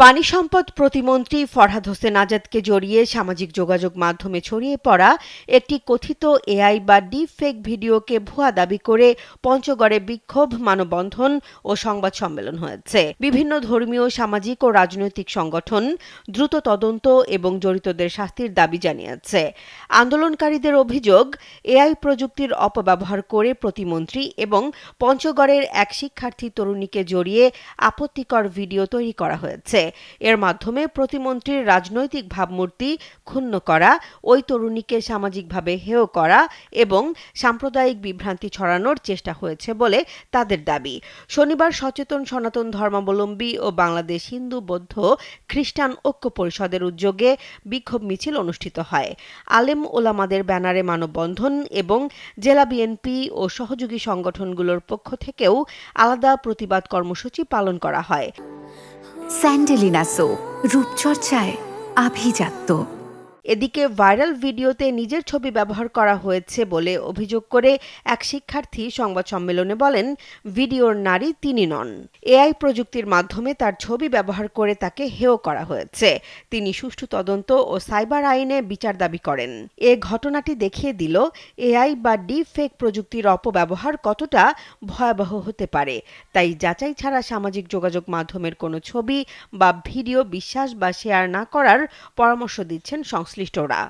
পানি সম্পদ প্রতিমন্ত্রী ফরহাদ হোসেন আজাদকে জড়িয়ে সামাজিক যোগাযোগ মাধ্যমে ছড়িয়ে পড়া একটি কথিত এআই বা ডিপ ফেক ভিডিওকে ভুয়া দাবি করে পঞ্চগড়ে বিক্ষোভ, মানববন্ধন ও সংবাদ সম্মেলন হয়েছে। বিভিন্ন ধর্মীয়, সামাজিক ও রাজনৈতিক সংগঠন দ্রুত তদন্ত এবং জড়িতদের শাস্তির দাবি জানিয়েছে। আন্দোলনকারীদের অভিযোগ, এআই প্রযুক্তির অপব্যবহার করে প্রতিমন্ত্রী এবং পঞ্চগড়ের এক শিক্ষার্থী তরুণীকে জড়িয়ে আপত্তিকর ভিডিও তৈরি করা হয়েছে। এর মাধ্যমে প্রতিমন্ত্রীর রাজনৈতিক ভাবমূর্তি ক্ষুণ্ণ করা, ওই তরুণীকে সামাজিকভাবে হেয় করা এবং সাম্প্রদায়িক বিভ্রান্তি ছড়ানোর চেষ্টা হয়েছে বলে তাদের দাবি। শনিবার সচেতন সনাতন ধর্মাবলম্বী ও বাংলাদেশ হিন্দু, বৌদ্ধ, খ্রিস্টান ঐক্য পরিষদের উদ্যোগে বিক্ষোভ মিছিল অনুষ্ঠিত হয়। আলেম ওলামাদের ব্যানারে মানববন্ধন এবং জেলা বিএনপি ও সহযোগী সংগঠনগুলোর পক্ষ থেকেও আলাদা প্রতিবাদ কর্মসূচি পালন করা হয়। স্যান্ডেলিনা সো, রূপচর্চায় আভিজাত্য। এদিকে ভাইরাল ভিডিওতে নিজের ছবি ব্যবহার করা হয়েছে বলে অভিযোগ করে এক শিক্ষার্থী সংবাদ সম্মেলনে বলেন, ভিডিওর নারী তিনি নন। এআই প্রযুক্তির মাধ্যমে তার ছবি ব্যবহার করে তাকে হেয় করা হয়েছে। তিনি সুষ্ঠু তদন্ত ও সাইবার আইনে বিচার দাবি করেন। এ ঘটনাটি দেখিয়ে দিল এআই বা ডিপ ফেক প্রযুক্তির অপব্যবহার কতটা ভয়াবহ হতে পারে। তাই যাচাই ছাড়া সামাজিক যোগাযোগ মাধ্যমের কোনো ছবি বা ভিডিও বিশ্বাস বা শেয়ার না করার পরামর্শ দিচ্ছেন সংশ্লিষ্টরা।